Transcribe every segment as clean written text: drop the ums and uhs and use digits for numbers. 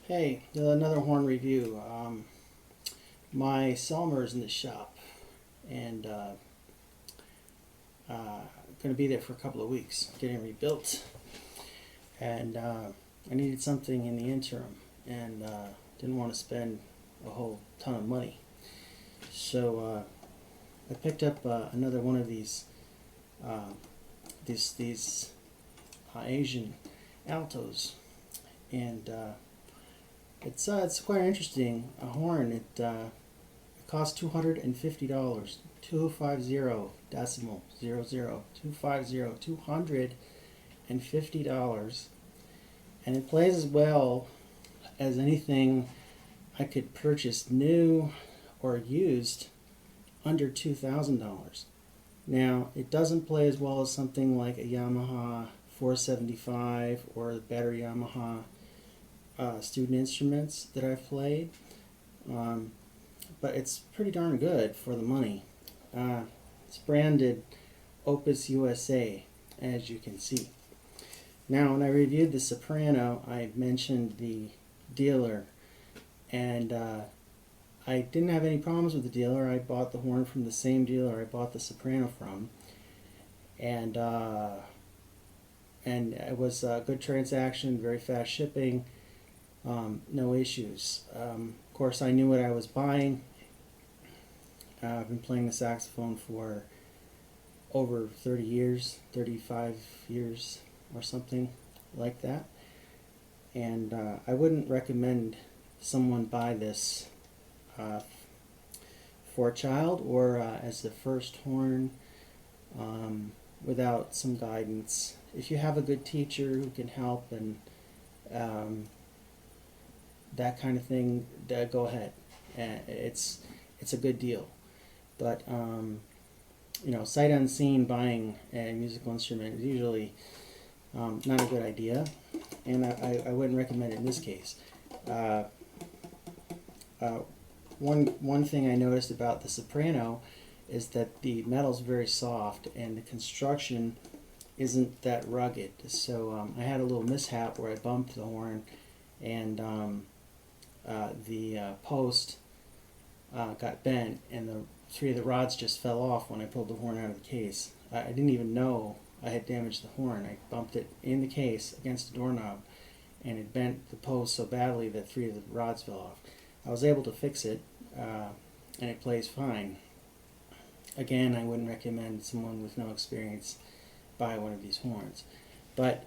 Hey, another horn review. My Selmer's in the shop, and going to be there for a couple of weeks, getting rebuilt. And I needed something in the interim, and didn't want to spend a whole ton of money. So I picked up another one of uh, these Asian altos, and it's quite interesting. A horn. It costs $250. 250 decimal 00 250 $250, and it plays as well as anything I could purchase new or used under $2,000. Now, it doesn't play as well as something like a Yamaha 475 or the better Yamaha student instruments that I've played, but it's pretty darn good for the money. It's branded Opus USA, as you can see. Now, when I reviewed the Soprano, I mentioned the dealer, and I didn't have any problems with the dealer. I bought the horn from the same dealer I bought the Soprano from, and it was a good transaction, very fast shipping, no issues. Of course, I knew what I was buying. I've been playing the saxophone for over 30 years, 35 years or something like that. And I wouldn't recommend someone buy this for a child or as the first horn without some guidance. If you have a good teacher who can help and that kind of thing, go ahead. It's a good deal. But sight unseen buying a musical instrument is usually not a good idea, and I wouldn't recommend it in this case. One thing I noticed about the Soprano is that the metal's very soft and the construction isn't that rugged. So I had a little mishap where I bumped the horn, and the post got bent, and the three of the rods just fell off when I pulled the horn out of the case. I didn't even know I had damaged the horn. I bumped it in the case against the doorknob, and it bent the post so badly that three of the rods fell off. I was able to fix it, and it plays fine. Again, I wouldn't recommend someone with no experience buy one of these horns. But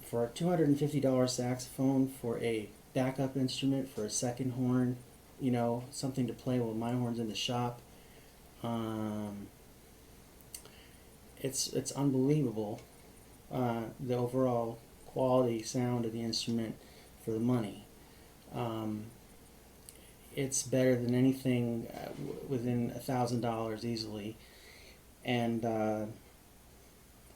for a $250 saxophone, for a backup instrument, for a second horn, something to play while my horn's in the shop, it's unbelievable, the overall quality sound of the instrument for the money. It's better than anything within $1,000 easily, and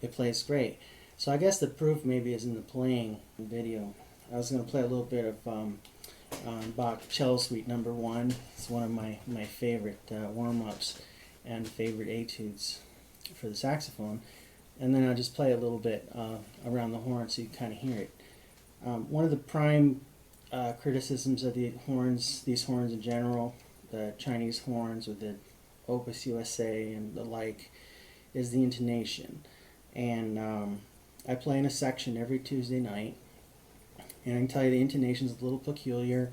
it plays great. So I guess the proof maybe is in the playing video. I was going to play a little bit of Bach Cello Suite Number 1. It's one of my favorite warm-ups and favorite etudes for the saxophone. And then I'll just play a little bit around the horn so you kind of hear it. One of the prime criticisms of these horns in general, the Chinese horns with the Opus USA and the like, is the intonation. And I play in a section every Tuesday night, and I can tell you the intonation is a little peculiar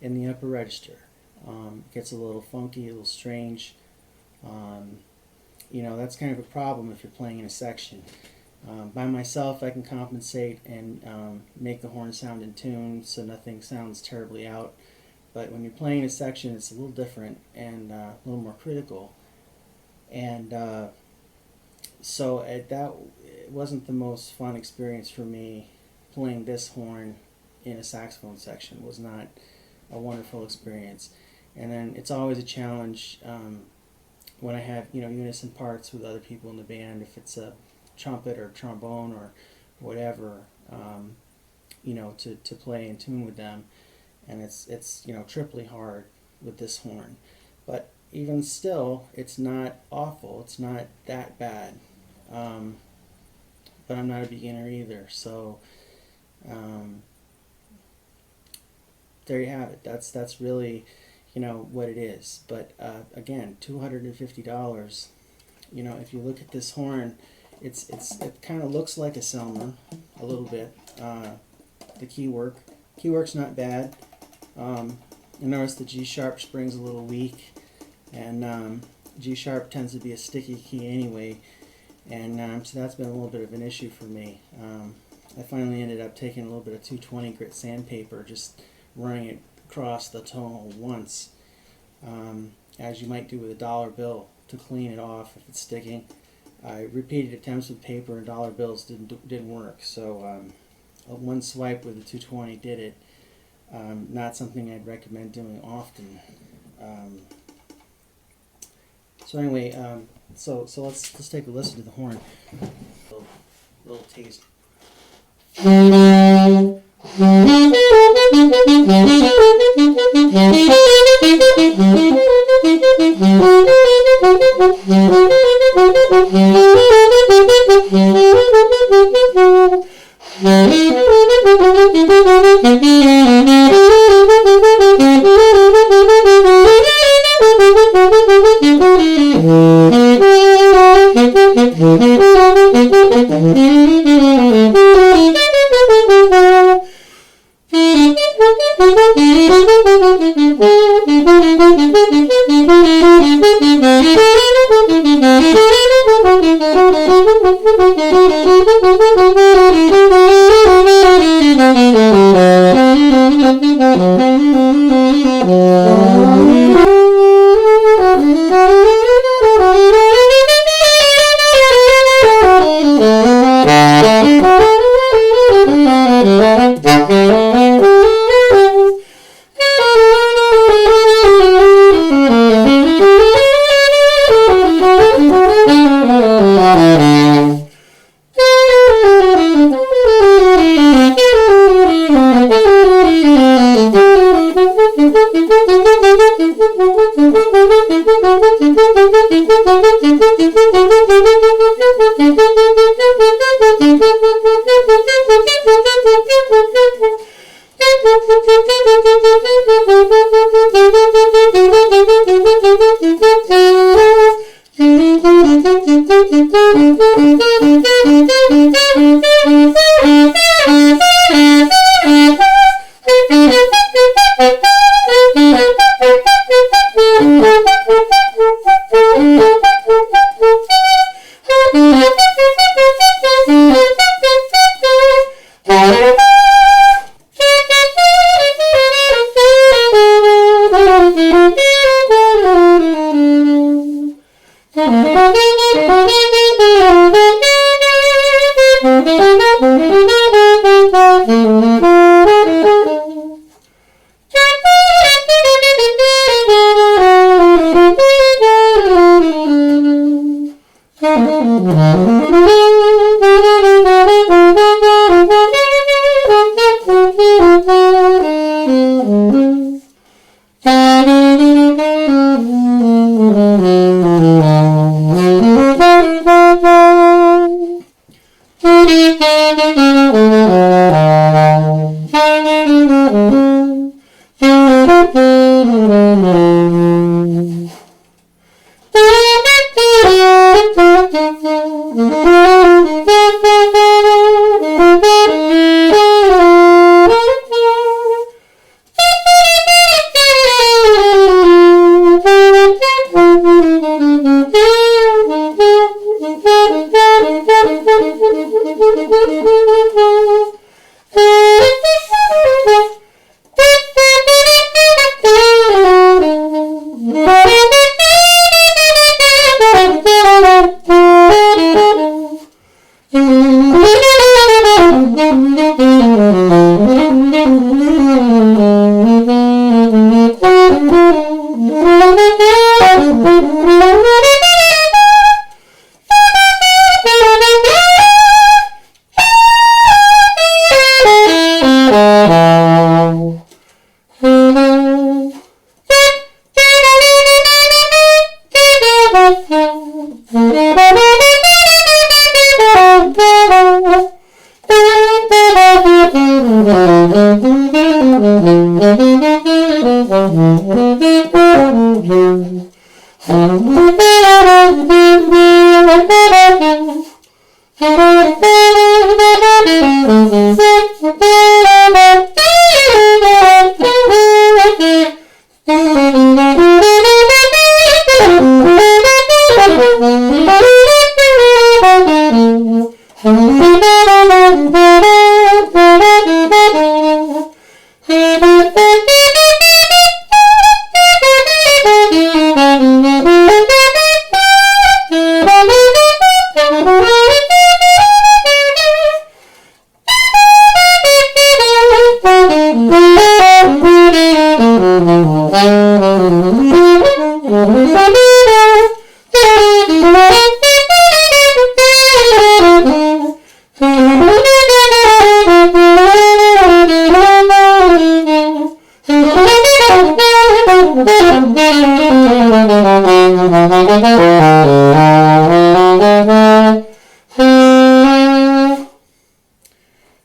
in the upper register. It gets a little funky, a little strange. That's kind of a problem if you're playing in a section. By myself, I can compensate and make the horn sound in tune so nothing sounds terribly out. But when you're playing a section, it's a little different and a little more critical. And so that it wasn't the most fun experience for me playing this horn in a saxophone section. It was not a wonderful experience. And then it's always a challenge when I have unison parts with other people in the band, if it's a trumpet or trombone or whatever, to play in tune with them, and it's triply hard with this horn. But even still, it's not awful. It's not that bad. But I'm not a beginner either, so there you have it. That's really, what it is. But again, $250. If you look at this horn, it kind of looks like a Selmer a little bit. The keywork's not bad. You notice the G sharp spring's a little weak, and G sharp tends to be a sticky key anyway, and so that's been a little bit of an issue for me. I finally ended up taking a little bit of 220 grit sandpaper, just running it across the tonal once, as you might do with a dollar bill, to clean it off if it's sticking. Repeated attempts with paper and dollar bills didn't work, so one swipe with the 220 did it. Not something I'd recommend doing often. So anyway, so let's take a listen to the horn. Little taste.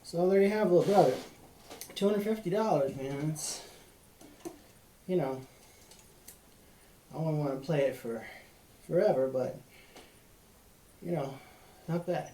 So there you have it, brother. $250, man. It's, you know, I wouldn't want to play it for forever, but, you know, not bad.